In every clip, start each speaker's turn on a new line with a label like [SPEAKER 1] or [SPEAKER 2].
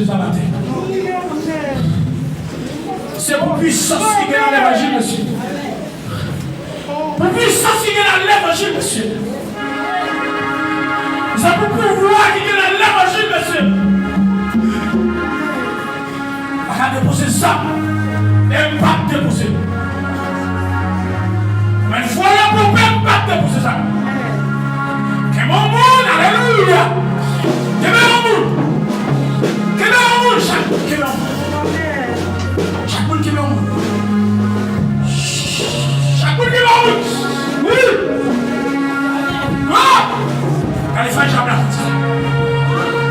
[SPEAKER 1] ce matin. C'est pour puissance qui est dans l'évangile, monsieur. Pour puissance qui est dans l'évangile, monsieur. C'est pour pouvoir qui est dans l'évangile, monsieur. On va déposer ça. Impact déposé. Mais il faut aller pour impact déposer ça. Que mon monde, alléluia. Que mon monde. Que mon monde, chaque monde. Que mon monde. Chaque monde qui me monde. Chaque monde qui me monde. Oui. Ah. Allez, fais jamais la petite.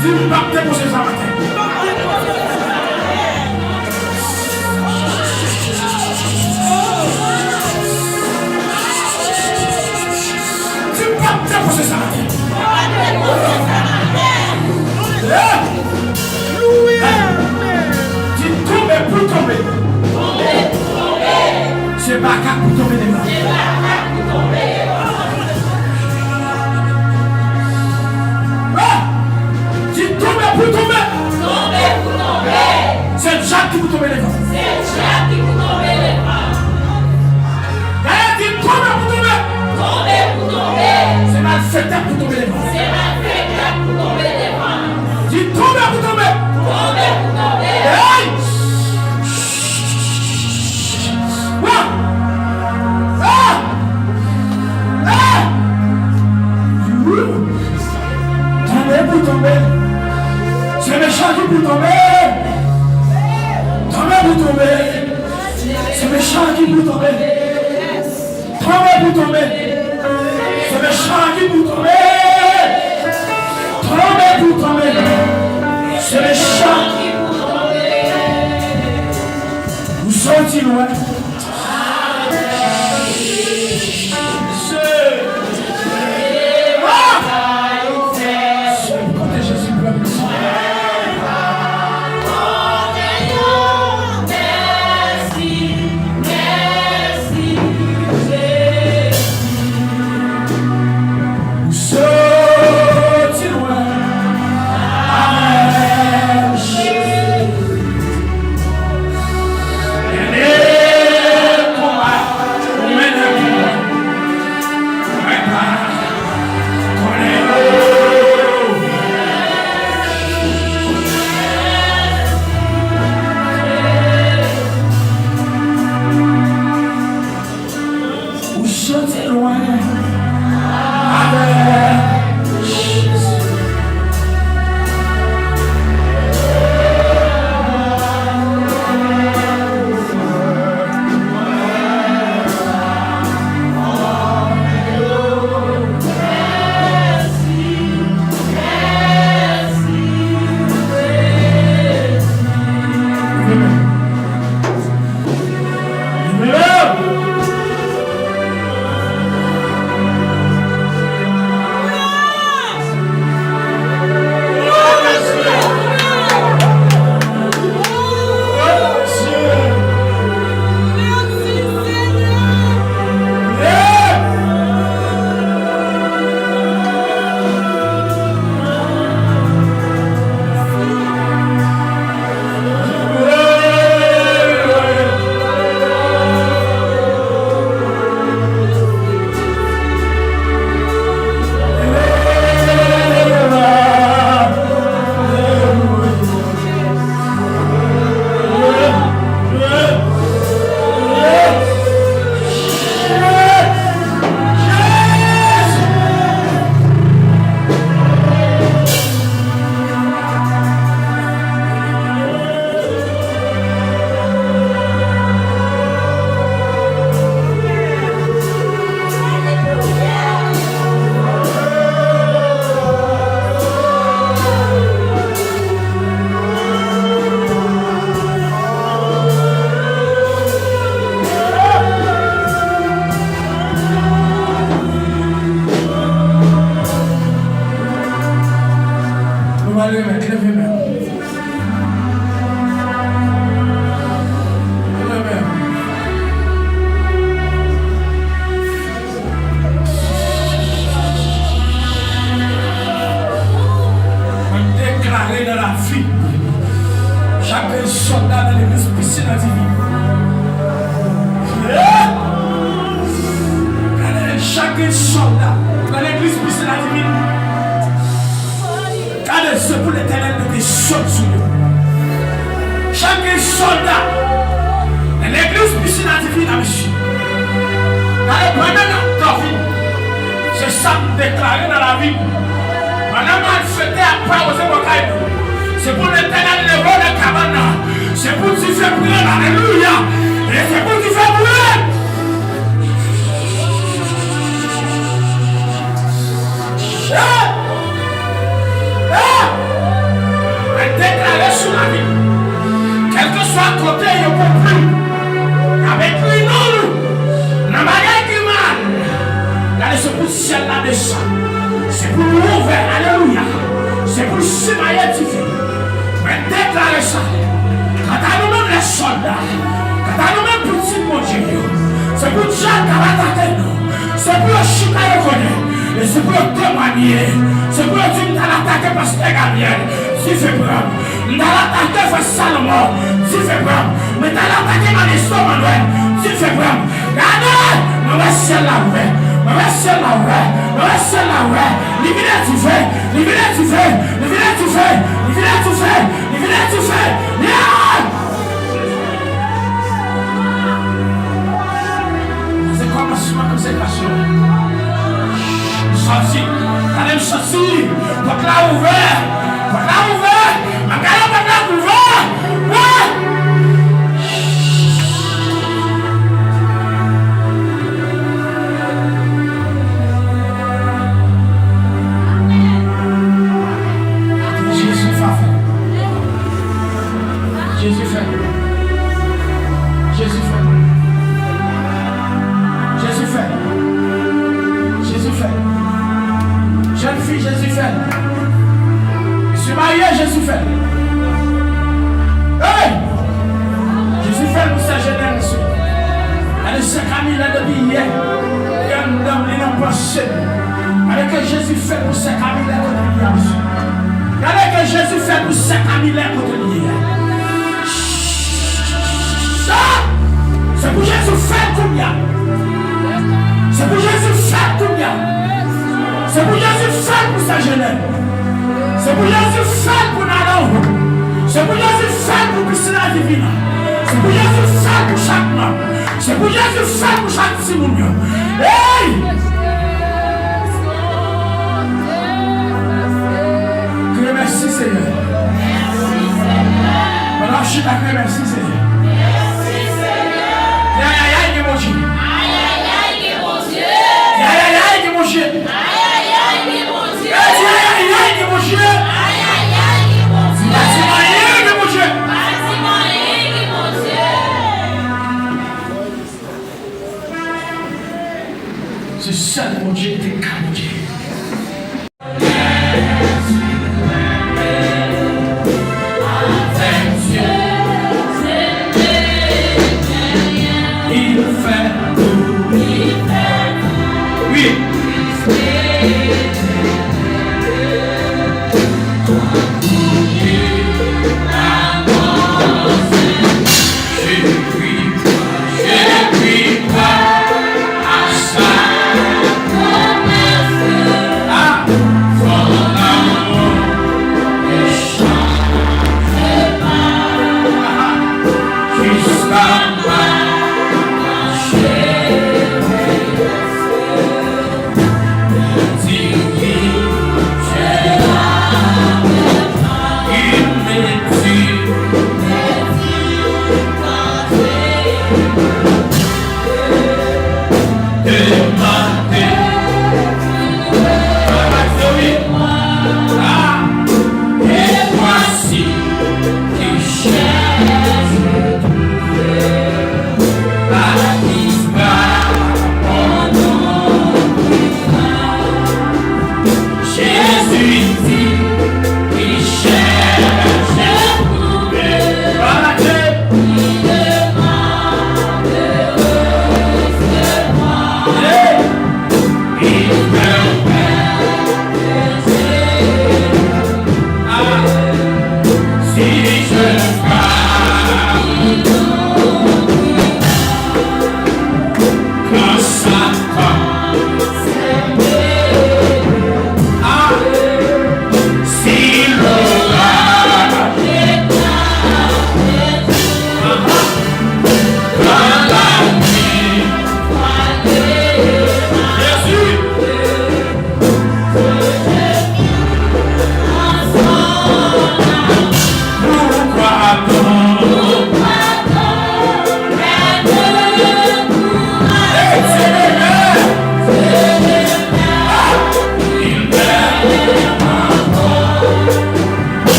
[SPEAKER 1] Dis-moi pas déposer ça matin. Déposer ça matin. Tu tombes pour tomber. C'est pas qu'à pour tomber des mains. Tu tombes pour tomber. C'est Jacques qui vous tombe les mains. Tu tombes pour tomber. C'est malfaiteur pour tomber les mains. Tu tombes pour tomber. Hey! Tomber pour tomber. C'est méchant qui pour tomber. Tomber pour tomber. C'est méchant qui pour tomber. Tomber pour tomber. C'est méchant qui pour tomber. Tomber pour tomber. C'est méchant qui pour tomber. Vous sortez loin. déclarer dans la vie. Madame, fêter à part aux évocables. C'est pour l'éternel lever le cabane. C'est pour tu fais brûler. Alléluia. Et c'est pour tu fais brûler. Déclarer sur la vie. Quel que soit le côté, il ne peut plus. Avec lui, non. N'a pas qui mal. Regardez, c'est pour le ciel là descend. C'est pour l'ouvrir. Alléluia. C'est pour le cimailler divin. Mais déclarer ça. Quand tu nous même les soldats. Quand tu nous même petit mon Dieu. C'est pour Jean qui va t'attaquer nous. C'est pour le chita reconnaître. Et c'est pour le témoigner. C'est pour le dire que tu as attaqué parce que tu es Gabriel. Tu fais preuve. Tu as attaqué face Salomon. Tu fais preuve. Mais tu as attaqué Manisson Manuel. Tu fais preuve. Regardez. Mauvais ciel là ouvert. Mauvais ciel là ouvert. Mauvais ciel là ouvert. L'hiver tu fais. L'hiver tu fais. L'hiver tu fais. L'hiver tu fais. L'hiver tu fais. C'est quoi ma consécration? Sorti, allez me sortir, votre là ouvert, ma galère va ouvert, Jésus fait, Jésus fait, Jésus fait, Jésus fait, Jésus fait. Jeune fille, Jésus fait. Je suis marié, Jésus fait. Hey! Jésus fait pour sa jeunesse. Elle est 5 000 ans depuis hier. Il y a un homme qui n'a pas pensé. Regardez que Jésus fait pour 5 000 ans depuis hier. Regardez que Jésus fait pour 5 000 ans depuis hier. Ça, c'est pour Jésus faire combien? C'est pour Jésus faire combien? C'est pour Jésus faire pour sa jeunesse. C'est pour Jésus faire pour Nadon. C'est pour Jésus faire pour Christina Divina. C'est pour Jésus faire pour chaque homme. C'est pour Jésus faire pour chaque Simonio. Hey! Que merci Seigneur. Alors je suis d'accord, merci Seigneur. Merci Seigneur. Aïe aïe aïe mon Dieu. Aïe aïe aïe mon Dieu. Aïe aïe aïe mon Dieu. C'est ça mon Dieu, t'es calme Dieu. Il fait tout. Oui.
[SPEAKER 2] Je prie pas à ça.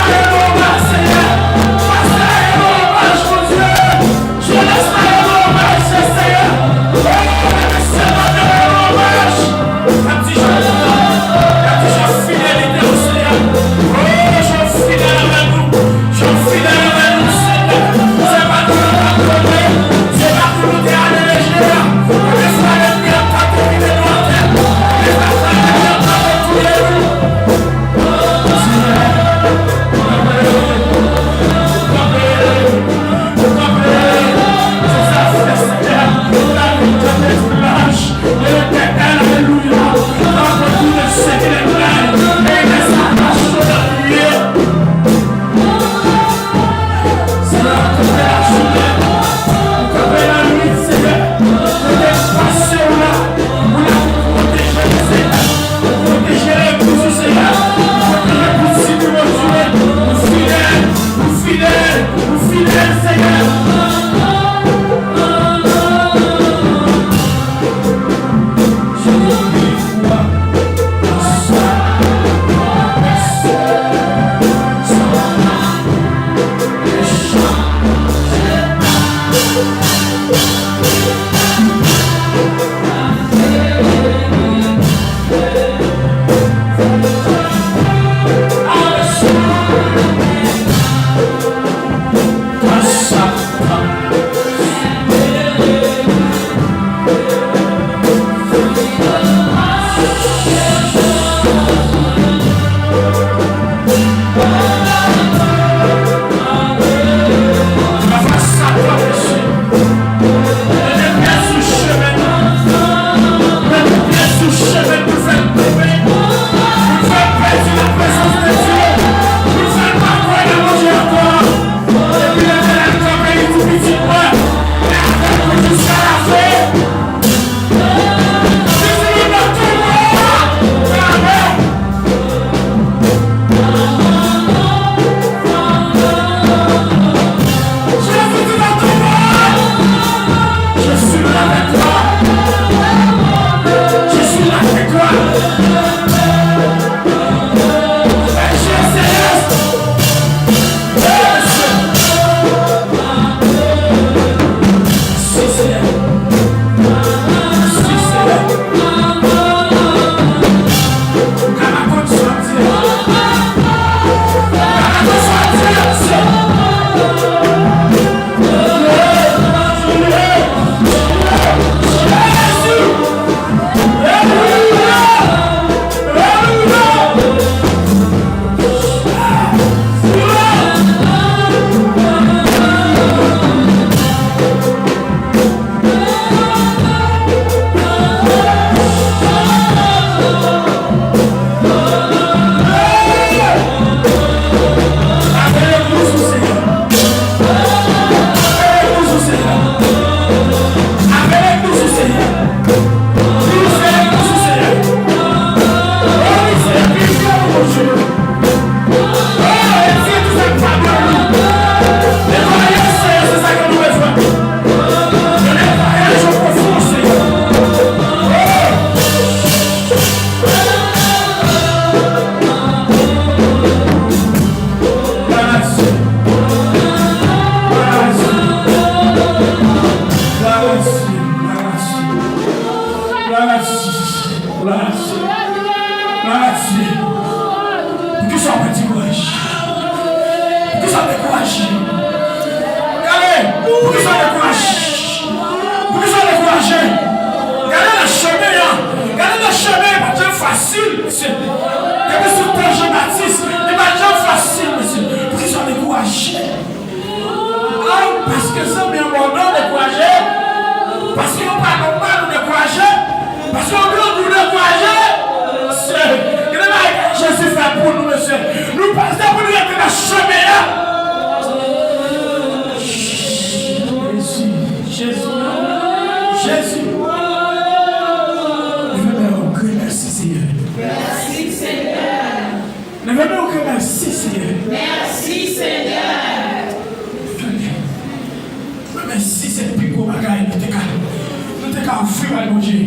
[SPEAKER 1] Le carrefour, mon Dieu.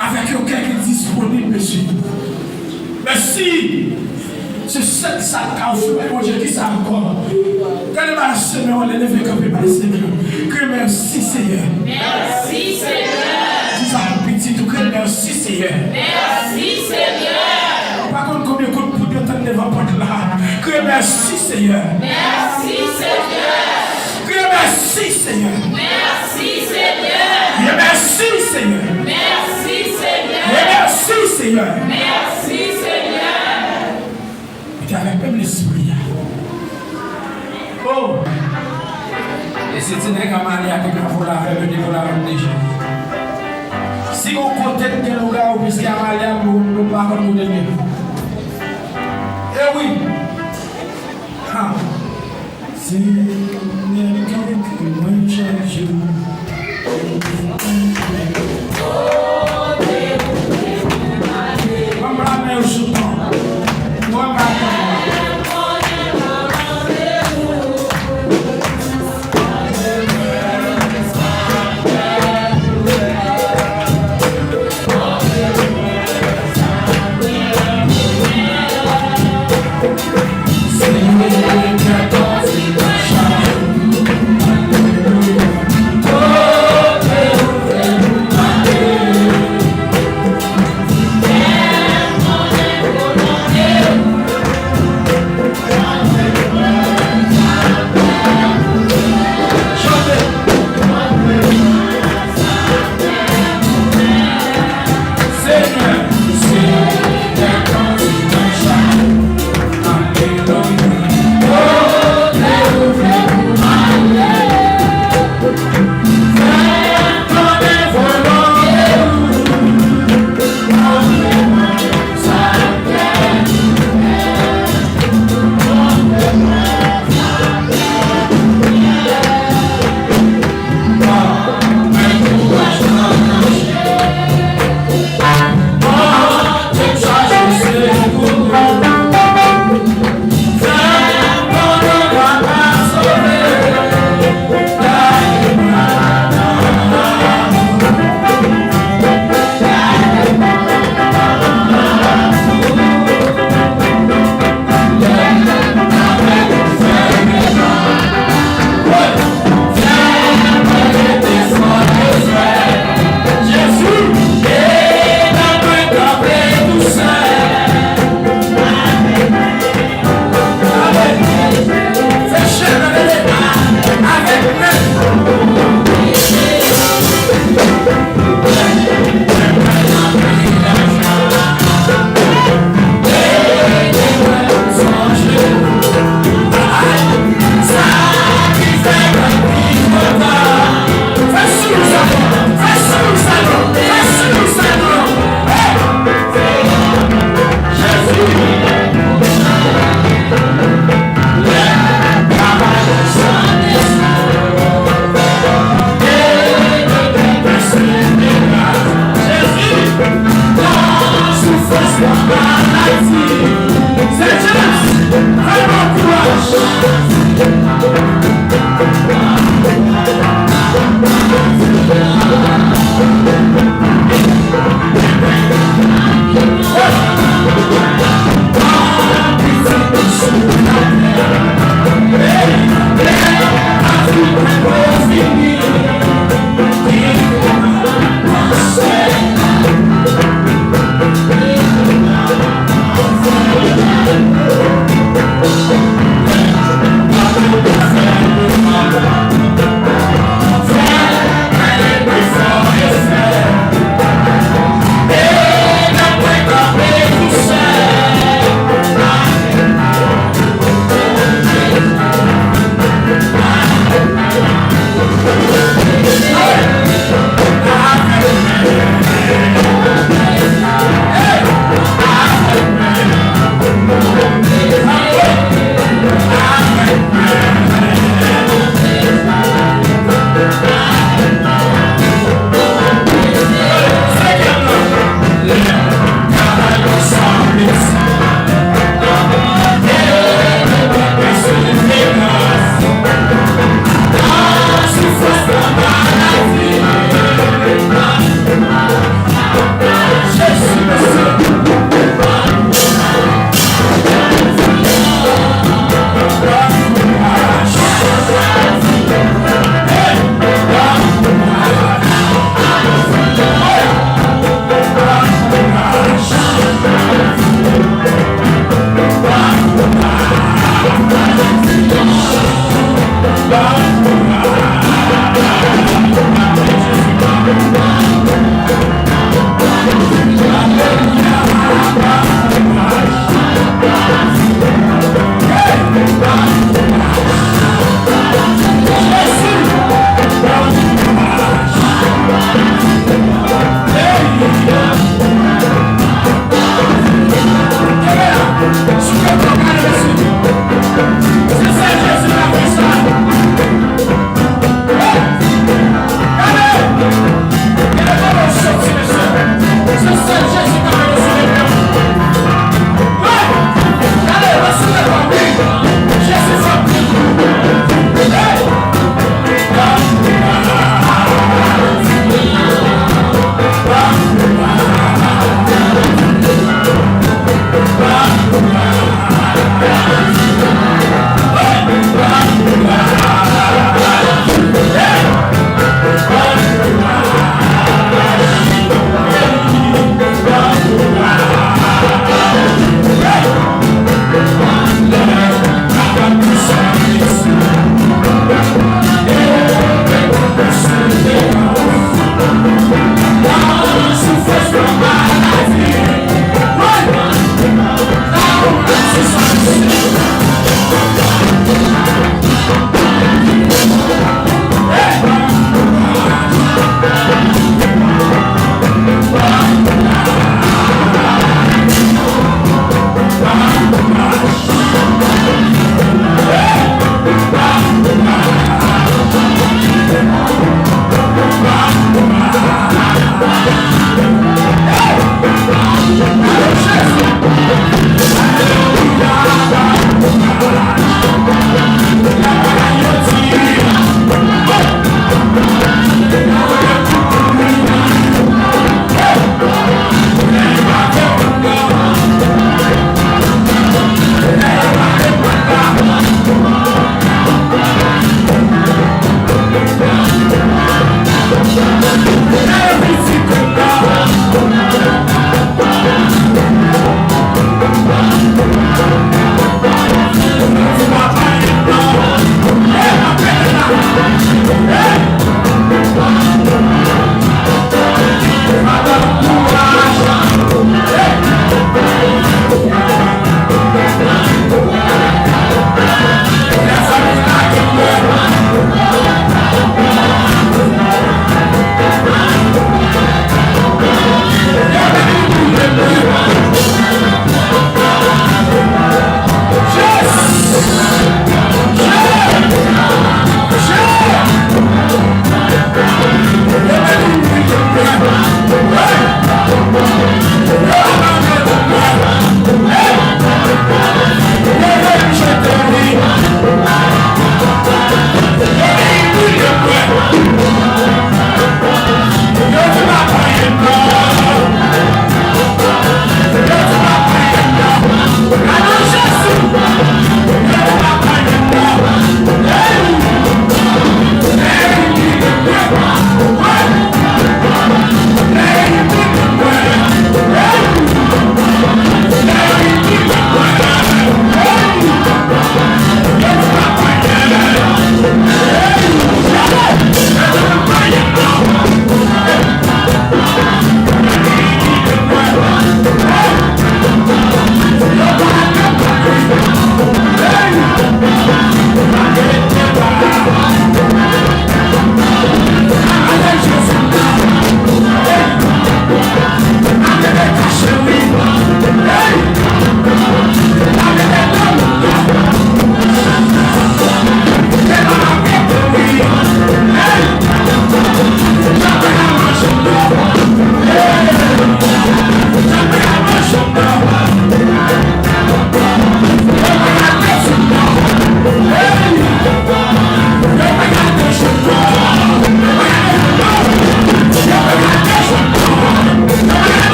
[SPEAKER 1] Avec aucun qui est disponible, monsieur. Merci. C'est cette salle carrefour, mon Dieu, qui ça encore. Quand il m'a semé, on l'a levé comme il m'a semé. Que merci, Seigneur.
[SPEAKER 2] Merci, Seigneur.
[SPEAKER 1] Dis ça mon petit, tout que merci, Seigneur.
[SPEAKER 2] Merci, Seigneur.
[SPEAKER 1] Par contre, combien de coups de poudre de devant porte là. Que merci, Seigneur.
[SPEAKER 2] Merci, Seigneur.
[SPEAKER 1] Que merci, Seigneur.
[SPEAKER 2] Merci, Seigneur.
[SPEAKER 1] Merci, Seigneur.
[SPEAKER 2] Merci, Seigneur.
[SPEAKER 1] Merci, Seigneur.
[SPEAKER 2] Merci, Seigneur.
[SPEAKER 1] Et avec même l'esprit. Oh! Et c'est une régamania qui a volé avec le décollage déjà. Si on compte que nous avons puisqu'il y a Malia, nous ne pouvons pas nous donner. Eh oui! Ah! C'est quelqu'un qui me cherche.
[SPEAKER 2] Oh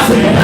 [SPEAKER 1] Yes.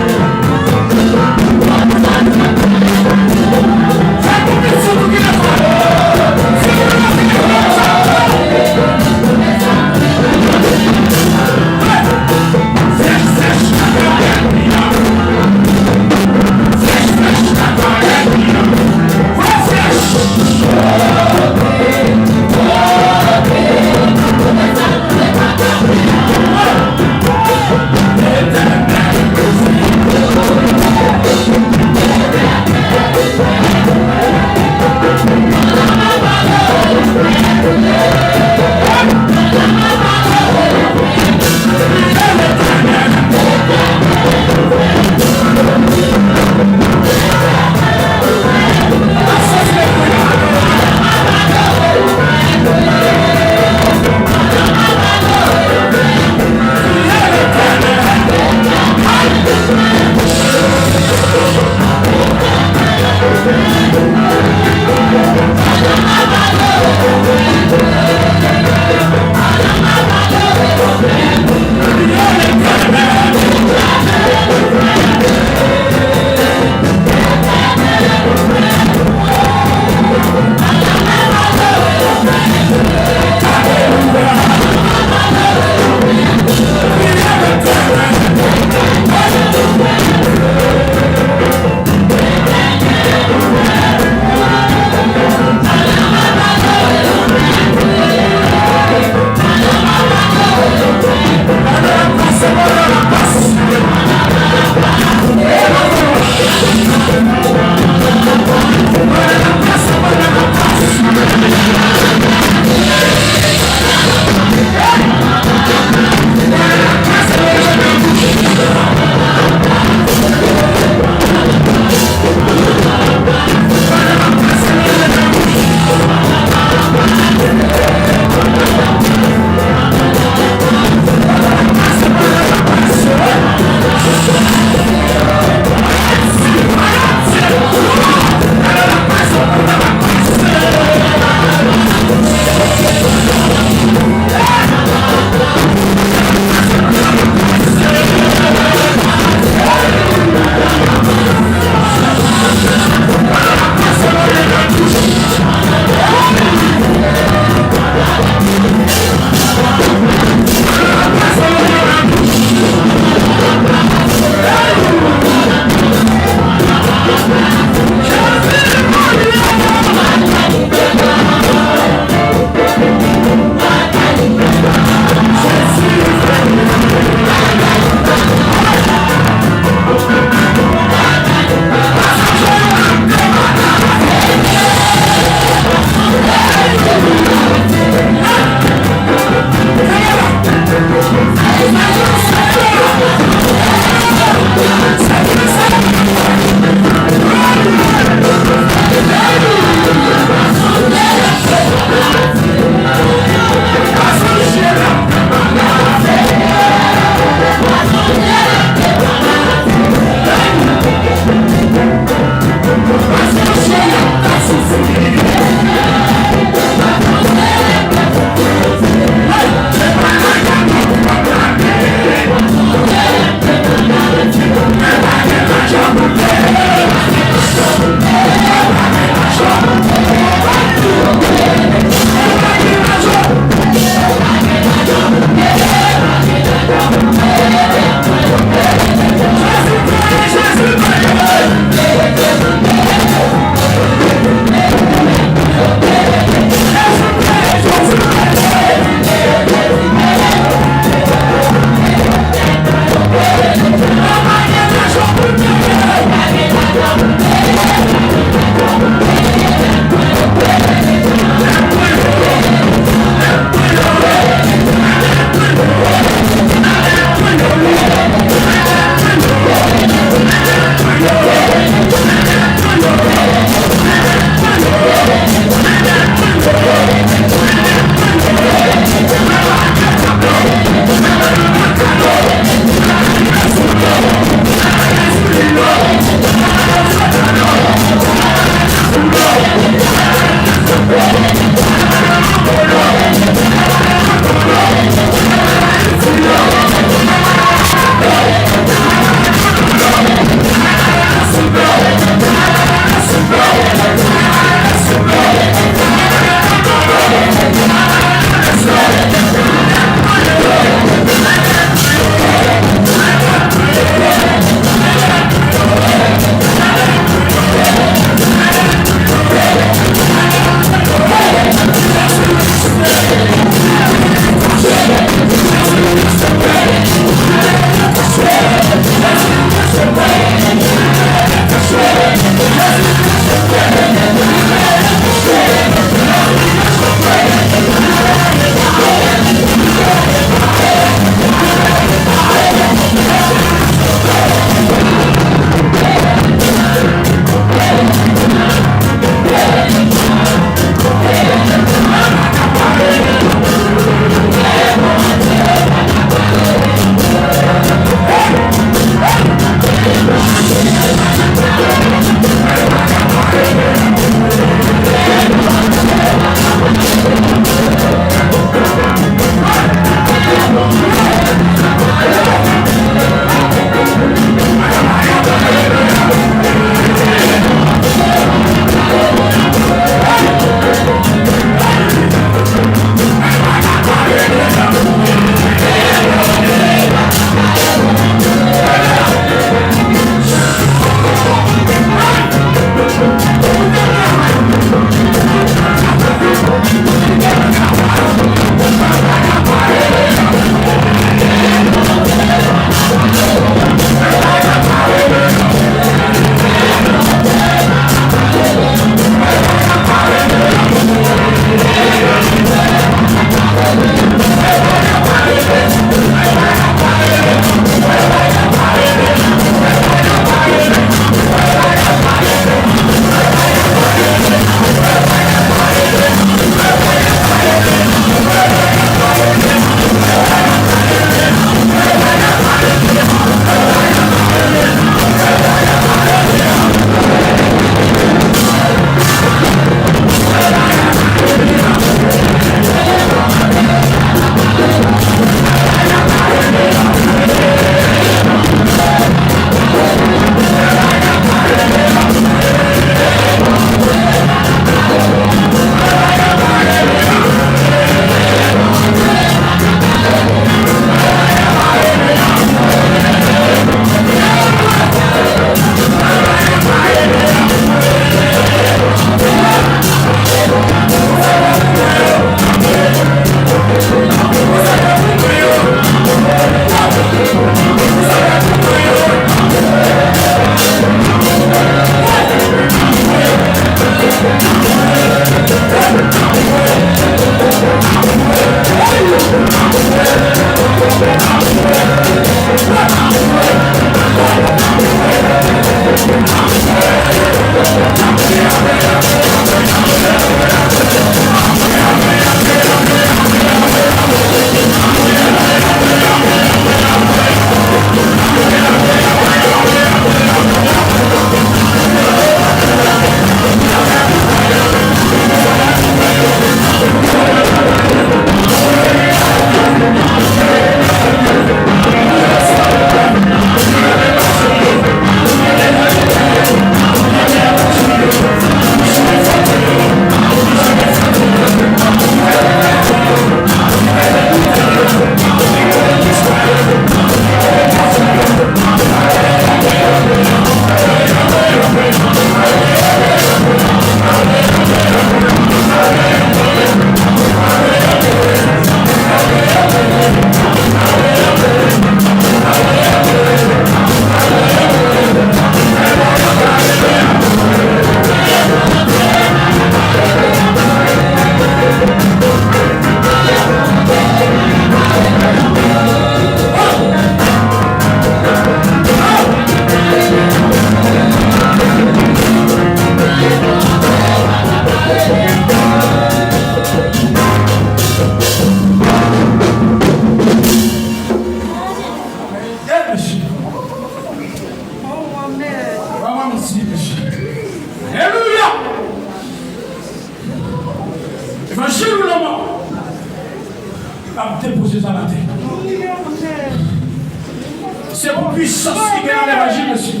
[SPEAKER 1] C'est pour puissance qui est dans l'évangile, monsieur.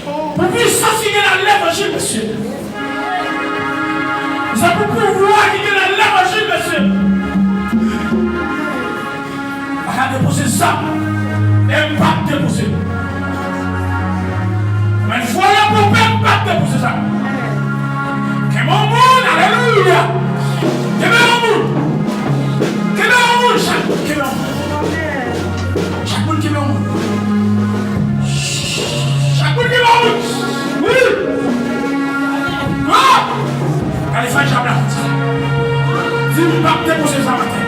[SPEAKER 1] Pour puissance qui est dans l'évangile, monsieur. C'est pour pouvoir qui est dans l'évangile, monsieur. Regardez pour ça. Impact pour ça. Mais voilà pour impact pour ça. Que mon monde, alléluia. Que mon monde. Que mon monde, chaque monde qui est mon monde. Chaque monde qui est mon monde. Chaque monde qui est mon monde. Oui. Ah. Allez, fais jamais. Dis-moi impact pour ça matin.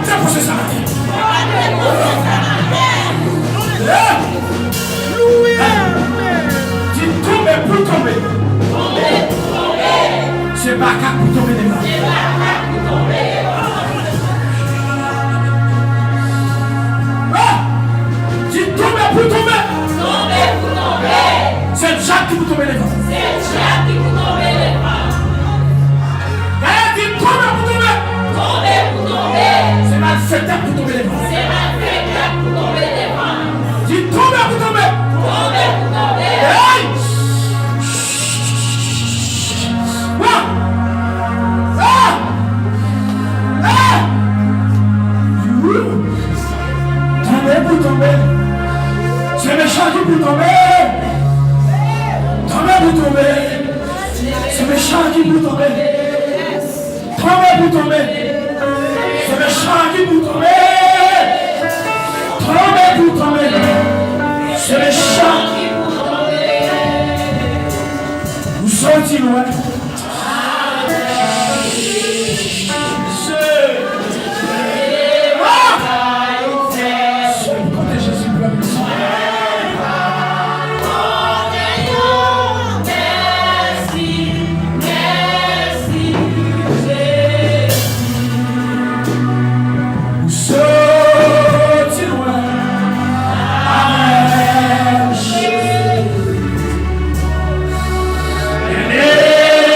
[SPEAKER 1] C'est pour ça. Tu tombes pour tomber. C'est pas qu'à pour tomber des mains. Tu tombes pour tomber. C'est Jacques qui vous tombe les mains. Tu tombes pour tomber. C'est malfaiteur pour tomber les mains. Tu tombes pour tomber. Hey! Tomber pour tomber. C'est méchant qui pour tomber. Tomber pour tomber. C'est méchant qui pour tomber. Tomber pour tomber. C'est méchant qui pour tomber. Tomber pour tomber. C'est méchant. Vous sortez loin.
[SPEAKER 3] Yeah.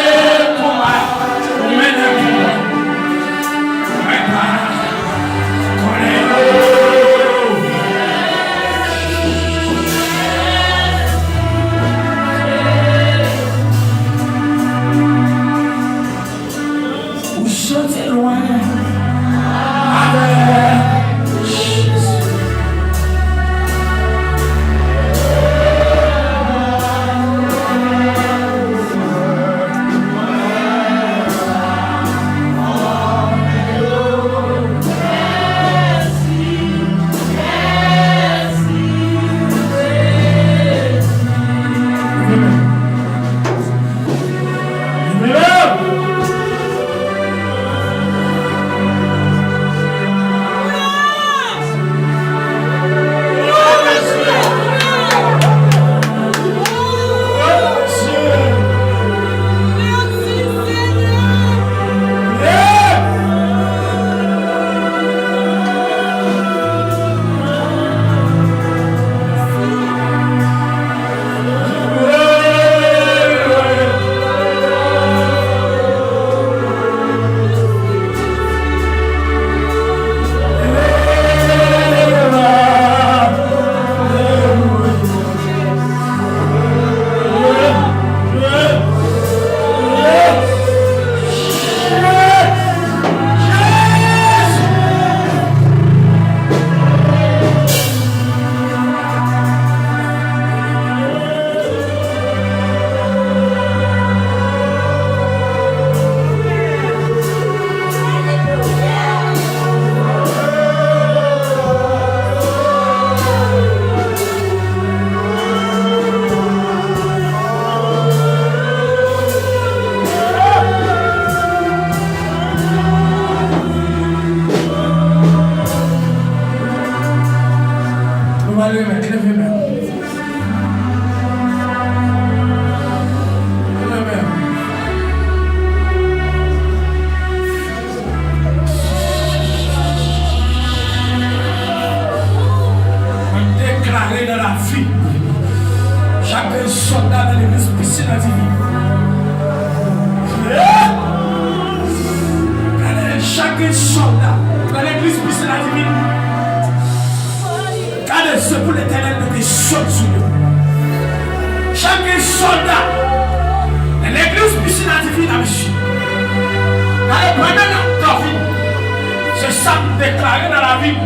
[SPEAKER 1] vie.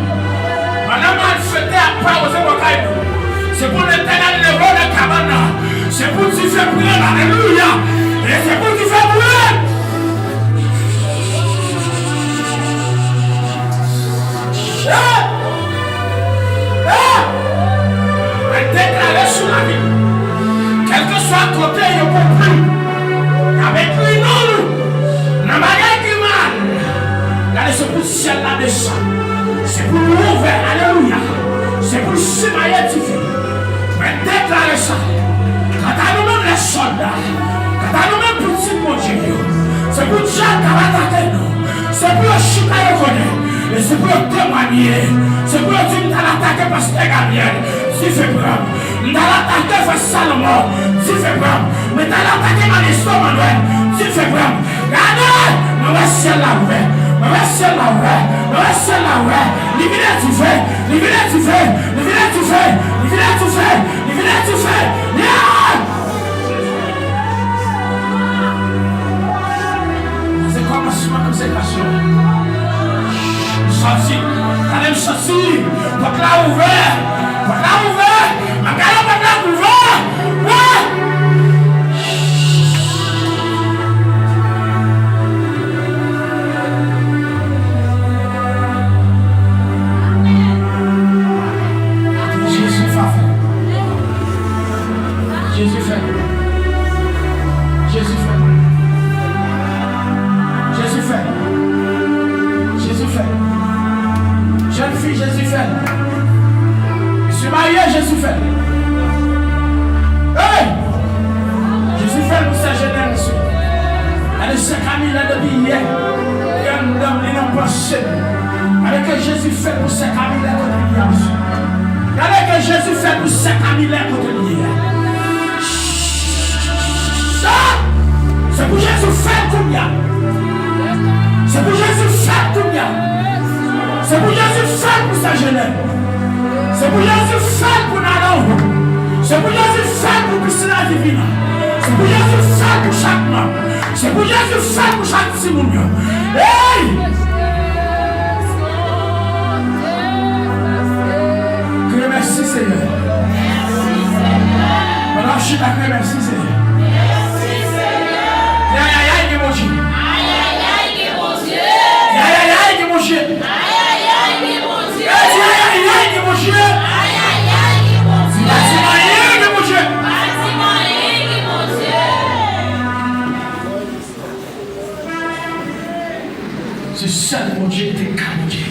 [SPEAKER 1] Madame a fêté après aux évocables. C'est pour l'éternel de la cabane. C'est pour que tu fais brûler. Alléluia. Et c'est pour que tu fais brûler. Déclarer sur la vie. Quel que soit côté, il ne peut plus. Avec lui, non. N'a pas de mal. Regardez, c'est pour le ciel là descend. C'est pour l'ouvrir. Alléluia. C'est pour le cimailler du feu. Mais déclarer ça. Quand à nous-mêmes les soldats. Quand à nous-mêmes petits mon Dieu. C'est pour Dieu qui va attaquer nous. C'est pour le chicaner connaître. Et c'est pour témoigner. C'est pour dire que tu as attaqué parce que Gabriel. Tu fais brave. Tu as attaqué face Salomon. Tu fais brave. Mais tu as attaqué mon estomac. Tu fais brave. Regardez. On va se la ouvrir. On va se la ouvrir. On va se la ouvrir. Libérez tu fais. Libérez tu fais. Libérez tu fais. Libérez tu fais. Libérez tu fais. C'est quoi ma consécration? Sorti, allez me sortir, pas là ouvert, ma carrière pas là ouvert, ouais. Jésus fait, Jésus fait, Jésus fait, Jésus fait, Jésus fait. Jeune fille, Jésus fait. Je suis marié, Jésus fait. Hey! Jésus fait pour sa génération. Elle est 5 000 ans depuis hier. Il y a un homme qui n'a pas pensé. Avec que Jésus fait pour 5 000 ans contre hier. Avec que Jésus fait pour 5 000 ans contre hier. Ça, c'est pour Jésus faire combien? C'est pour Jésus faire combien? C'est pour Jésus faire pour sa jeunesse. C'est pour Jésus faire pour Nalon. C'est pour Jésus faire pour Christina Divina. C'est pour Jésus faire pour chaque homme. C'est pour Jésus faire pour chaque Simonio. Hey! Que merci Seigneur. Maintenant je suis d'accord, merci Seigneur.
[SPEAKER 2] Merci Seigneur.
[SPEAKER 1] Aïe aïe aïe mon Dieu.
[SPEAKER 2] Aïe aïe aïe mon Dieu.
[SPEAKER 1] Aïe aïe aïe mon Dieu. C'est ça mon Dieu, t'es calme Dieu.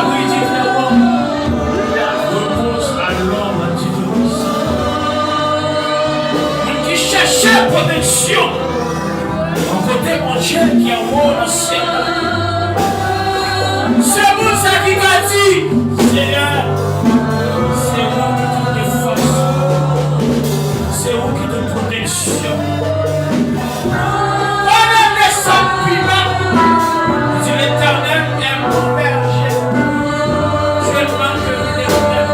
[SPEAKER 1] Bible dit clairement, repose à l'homme antitérorisme. Qui cherchait protection, en côté mon Dieu qui est mort dans le ciel. C'est pour ça qui m'a dit, Seigneur, c'est vous qui te force, c'est vous qui te protection. Pendant les sentiments, si l'Éternel est mon berger, je ne manquerai de rien.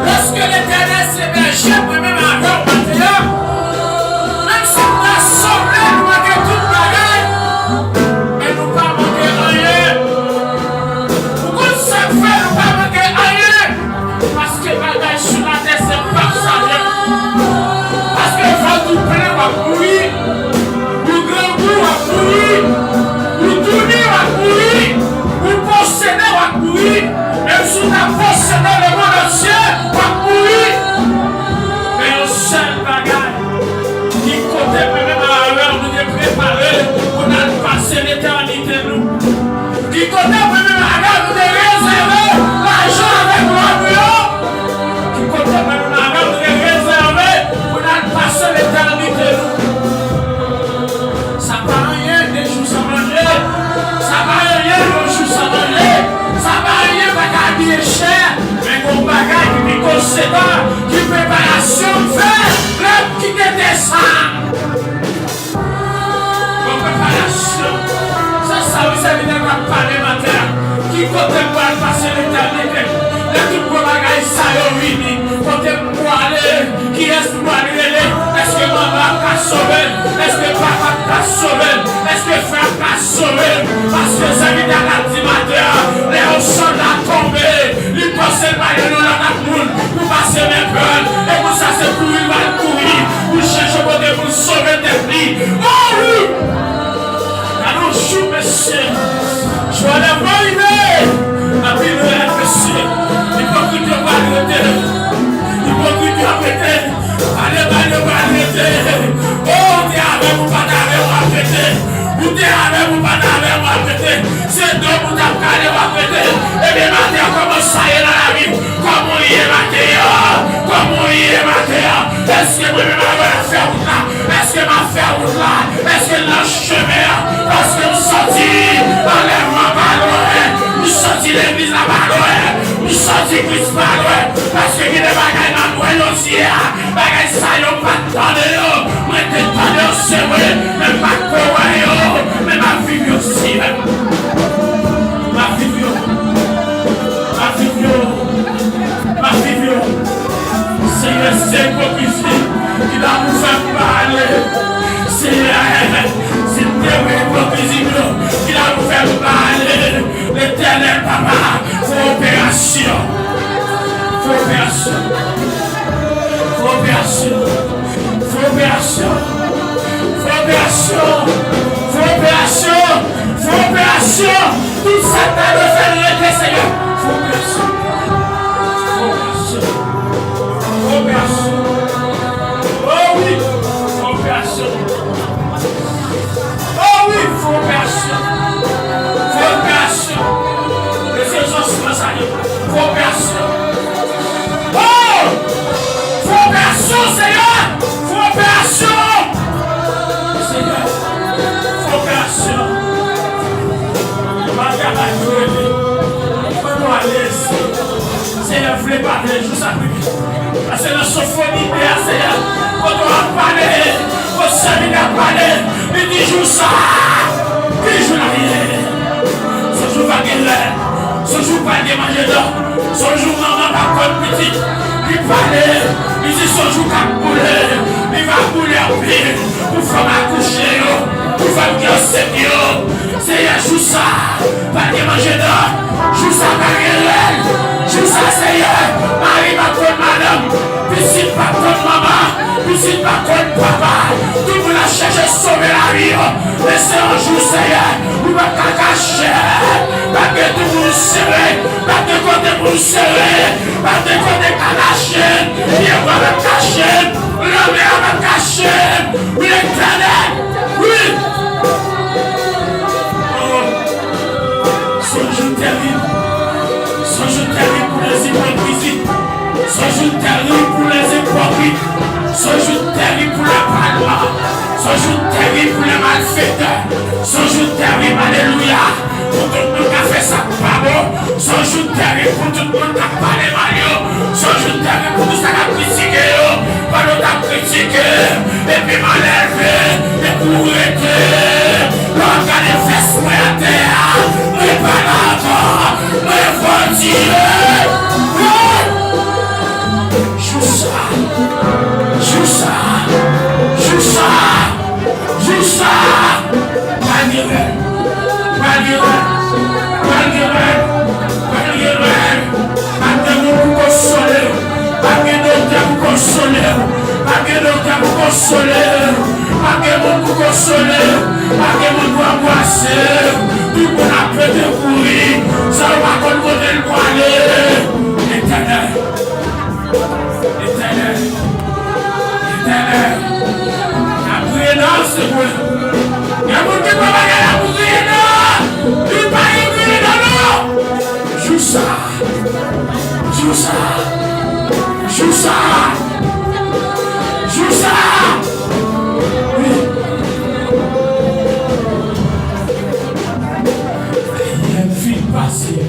[SPEAKER 1] Lorsque l'Éternel s'est berger, moi-même avant maintenant, même si on a sauvé, nous manquons tout pareil, mais nous ne pas manquer rien. Pourquoi ça fait nous pas manquer rien? Parce que bagage sur la terre, c'est pas ça. Parce que quand tout plein va courir, le grand goût va courir, le tourner va courir, le posséder va courir, même si on a possédé le monde entier, va courir. Mais un seul bagage qui compte même à l'heure nous est préparé pour nous passer l'éternité nous. Qui compte même à l'heure nous est réservé l'argent avec l'ambiance. Qui compte même à l'heure nous est réservé pour nous passer l'éternité nous. Ça va rien des jours sans manger, ça va rien des jours sans manger, ça va rien pas habiller cher, mais mon bagage qui est conséquent, qui préparation fait, l'homme qui était ça. Mon préparation, ça vous avez déjà parlé matin, qui compte pour passer l'éternité, là tout le bagage ça y est venu, compte pour aller, qui est pour aller, est-ce que maman va sauver, est-ce que papa va sauver, est-ce que frère va sauver, parce que ça vient à la matin, les soldats tombés, ils pensent pas de nous dans la poule, pour passer mes peurs, et pour ça c'est pour il va courir, pour chercher côté pour sauver tes vies. Oh oui! Alors je monsieur, je vais aller arriver, la vie de la monsieur, il faut que tu vas arrêter, il faut que tu arrêtes, allez, oh, t'es avec vous, pas d'arrêt, on va arrêter, vous t'es avec vous, pas d'arrêt, on va arrêter, c'est deux vous t'as calé, on va arrêter, et bien maintenant, comment ça y est dans la vie, comment il est maintenant, comment il est maintenant, est-ce que vous-même avez faire route là, est-ce que ma faire route là, est-ce que le chemin, parce que nous sortis, enlèvement par loin, nous sortis l'église là par loin, nous sortis Christ par loin, parce que il y a des bagailles dans le noyau aussi, bagailles ça y'ont pas de temps de l'eau, moi t'es temps de l'eau, c'est vrai, même pas de courant, mais ma vie aussi, ma vie, c'est l'hypocrisie qui va nous faire parler. C'est l'hypocrisie qui va nous faire parler. L'éternel papa, faut opération. Tout ça t'a de faire le Seigneur. Opération. Oh oui, opération. Oh oui, opération. Les exaucements arrivent. Opération. Oh! Opération, Seigneur! Opération! Seigneur, opération. Seigneur, voulez parler, je vous appuie. Parce que la symphonie de Seigneur, quand on va parler, quand Seigneur va parler, il dit joue ça, il joue la vie. Ce jour va gagner, ce jour va démanger d'or, ce jour maman va prendre petit, il parle, il dit ce jour va couler, il va couler en pile, pour faire accoucher, pour faire que c'est mieux. Seigneur, joue ça, pas démanger d'or, joue ça, pas gagner, joue ça, Seigneur, Marie va prendre madame, piscine va prendre maman, piscine va prendre papa, tout le monde a cherché à sauver la vie, mais c'est un jour, Seigneur, vous ne pouvez pas cacher, pas que tout le monde serré, pas de côté pour le serrer, pas de côté caché, il va me cacher, l'homme va me cacher, oui, l'éternel, oui. Ce jour terrible, l'hypocrisie. Ce jour terrible pour les hypocrites. Ce jour terrible pour les parlements. Ce jour terrible pour les malfaiteurs. Ce jour terrible, alléluia, pour tout le monde qui a fait ça pas bon. Ce jour terrible pour tout le monde qui a parlé mal. Ce jour terrible pour tout ça qui a critiqué. Pas d'autres a critiqué. Et puis mal élevé. Et pour arrêter. L'organe est fait souhait à terre. Mais pas d'accord. Mais faut dire. Joue ça. Joue ça. Joue ça. Joue ça. Malgré. Malgré. Malgré. Malgré. Malgré pour consoler. Malgré pour consoler. Malgré pour consoler. Malgré pour consoler. Malgré pour embrasser. Tout le monde a fait de courir. Ça va qu'on connaît le poignet. Éternel. Éternel. Éternel. La prière dans ce point. Il y a beaucoup de gens qui la prière dans. Il n'y a pas de prière dans l'eau. Joue ça. Joue ça. Joue ça. Joue ça. Oui. Il y a une vie passée.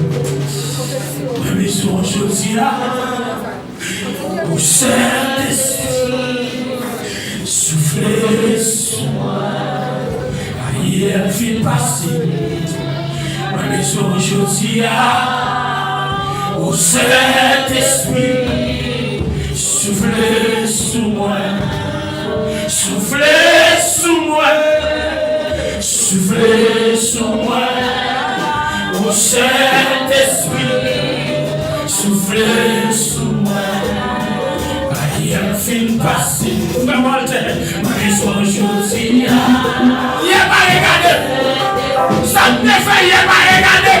[SPEAKER 1] Mais sur aujourd'hui là. Au Saint-Esprit, soufflez sur moi. Hier, vie passée. Mais sur aujourd'hui, au Saint-Esprit, soufflez sur moi. Soufflez sur moi. Soufflez sur moi. Au Saint-Esprit, soufflez sur moi. Film passé, vraiment mais aujourd'hui, il n'y a pas regardé. Ça me fait, il n'y a pas regardé.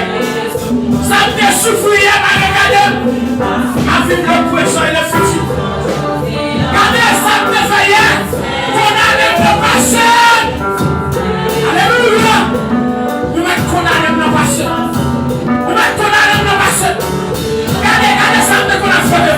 [SPEAKER 1] Ça me souffre, il n'y a pas regardé. Ma vie, le présent et le futur. Regardez, ça me fait hier. Condamné le passé. Alléluia. Vous m'êtes condamné le passé. Vous m'êtes condamné le passé. Regardez, regardez, ça me fait qu'on a fait.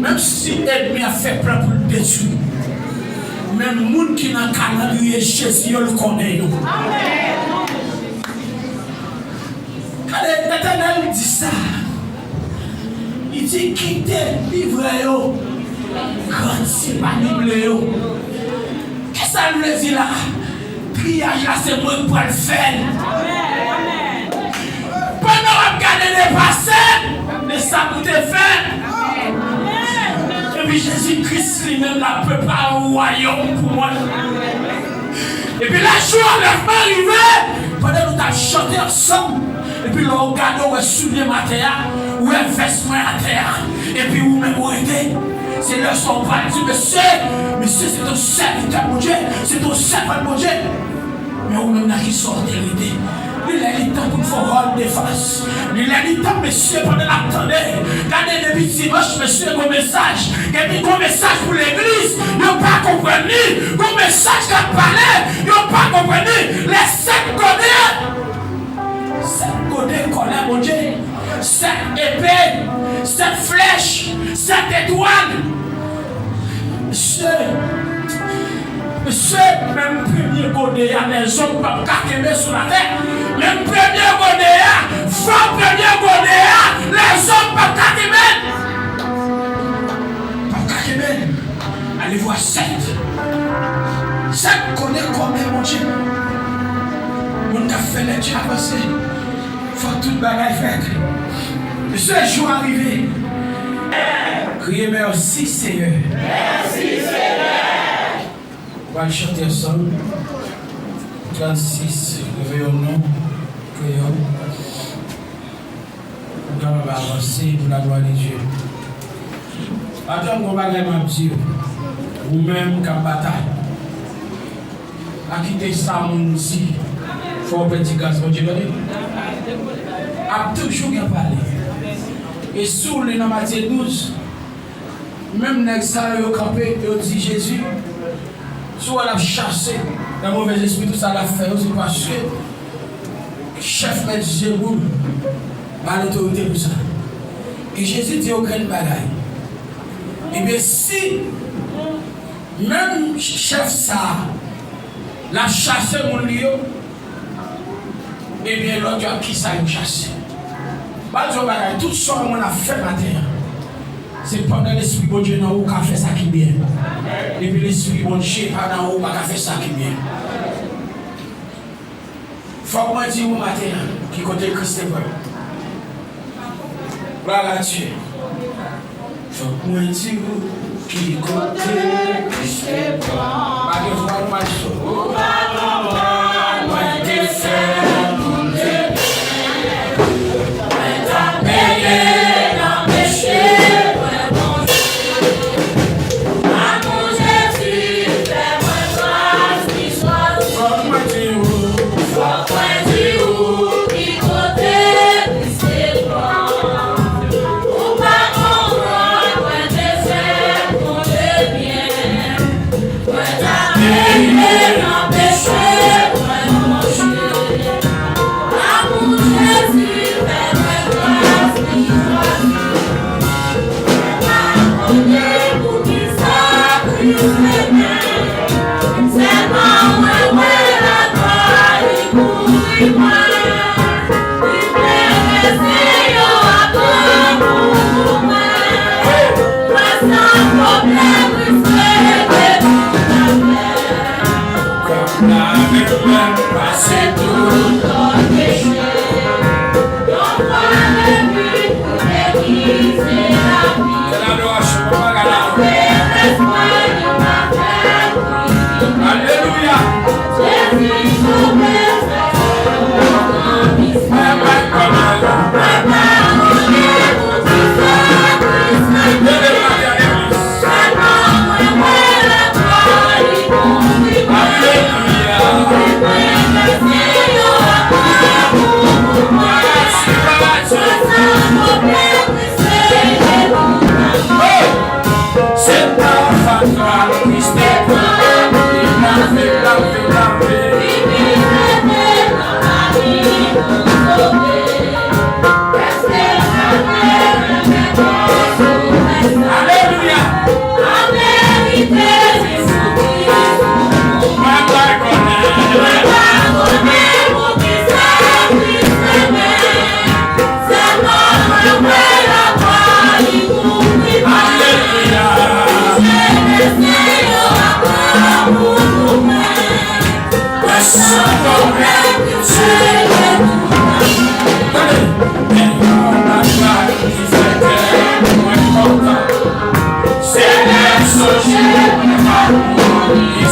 [SPEAKER 1] Même si l'ennemi a fait plein pour le détruire, même les gens qui n'ont qu'à calendrier Jésus, ils le connaissent. Quand l'Éternel dit ça, il dit quittez livre, grandissez pas livre. Qu'est-ce que ça veut dire là? Priage là, c'est moi pour le faire. Pendant que vous regardez les passés, mais ça vous fait. Et puis Jésus lui-même n'a préparé un royaume pour moi. Et puis la joie n'est pas arrivée. Pendant que nous avons chanté ensemble. Et puis l'on regarde où est soulier ma terre, où est vêtement à terre. Et puis où même où était. C'est là son va dire, monsieur, c'est ton serviteur, mon Dieu. C'est ton servant, mon Dieu. Mais où même là qui sort de l'idée. Il a dit tant pour faire rôle de face. Il a dit tant, monsieur, pendant l'attendez. Regardez depuis dimanche, monsieur, un message. Il dit un message pour l'église. Ils n'ont pas compris. Un message qu'a parlé. Ils n'ont pas compris. Les 7 codés. 7 codés collés, mon Dieu. 7 épées. 7 flèches. 7 étoiles. Monsieur, même premier godéa, les hommes pas caquer sur la terre. Même premier godéa, fort premier godéa, les hommes pas caquer. Pas caquer. Allez voir 7. 7 connaît combien, mon Dieu. On a fait les dieux avancer. Faut tout bagaille faire. Ce jour arrivé. Criez merci, Seigneur.
[SPEAKER 2] Merci, Seigneur.
[SPEAKER 1] On va chanter ensemble. 36, réveillons-nous, prions. On va avancer pour la gloire de Dieu. Attends, on va gagner un petit peu. Ou-même, qu'en bataille. À quitter ça, mon ici. Il faut un petit garçon, Dieu donne. A toujours bien parlé. Et sur les dans Matthieu 12, même les ça, ils ont campé, ils ont dit Jésus. Soit elle a chassé le mauvais esprit, tout ça l'a fait, c'est parce que le chef met Jéboul à l'autorité pour ça. Et Jésus dit aucun bagaille. Et bien si même chef ça l'a chassé mon lieu, et bien l'autre qui ça l'a chassé. Tout ce qu'on a fait matin. C'est pendant l'esprit de Dieu dans où qu'a fait ça qui bien. Et puis l'esprit de Dieu pendant où qu'a fait ça qui bien. Faut que moi dise au matin qui côté Christophe. Voilà Dieu. Faut que moi dise qui côté Christophe. Pas de voir moi chaud. Moi te faire mon Dieu.
[SPEAKER 2] Amen. Amen.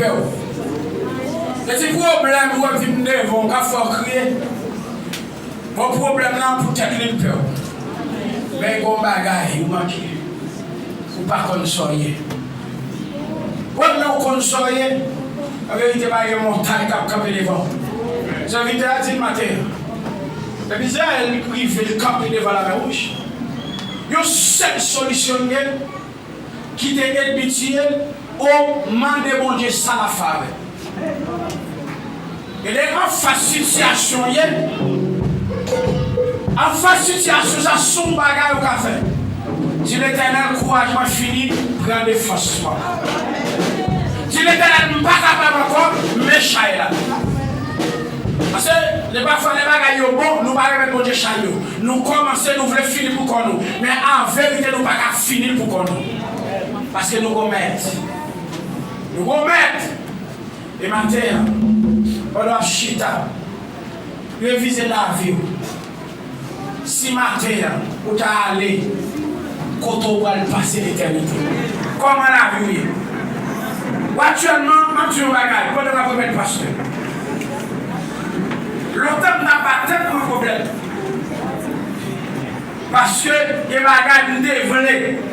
[SPEAKER 1] peur. Et si problème, vous avez une devant, vous avez crier. Vos problèmes là pour tenir peur. Mais vous bagaille, vous manquez. Vous pas consoler. Vous ne consoler. La vérité, pas une montagne qui a campé devant. J'ai invité à dire matin. Le bizarre, elle prive le camper devant la mer rouge. Il y a une seule solution qui est habituée au monde de mon Dieu sans la femme. Et les en face situation, en face situation, ça son bagage au café. Si l'éternel couragement fini, prends des forces. Si l'éternel n'est pas capable encore, méchant là. Parce que les parfois les bagages sont bons, nous ne pouvons pas mettre mon Dieu chaillot. Nous commençons, nous voulons finir pour nous. Mais en vérité, nous ne pouvons pas finir pour nous. Parce que nous commettons. Nous commettons. Et maintenant, on doit chita. Réviser la vie. Si matin, vous allez, quand on va passer l'éternité. Comment la vie? Actuellement, quand tu regardes, quand on va commettre pasteur. Longtemps n'a pas tellement de problème. Parce que les bagages nous développent.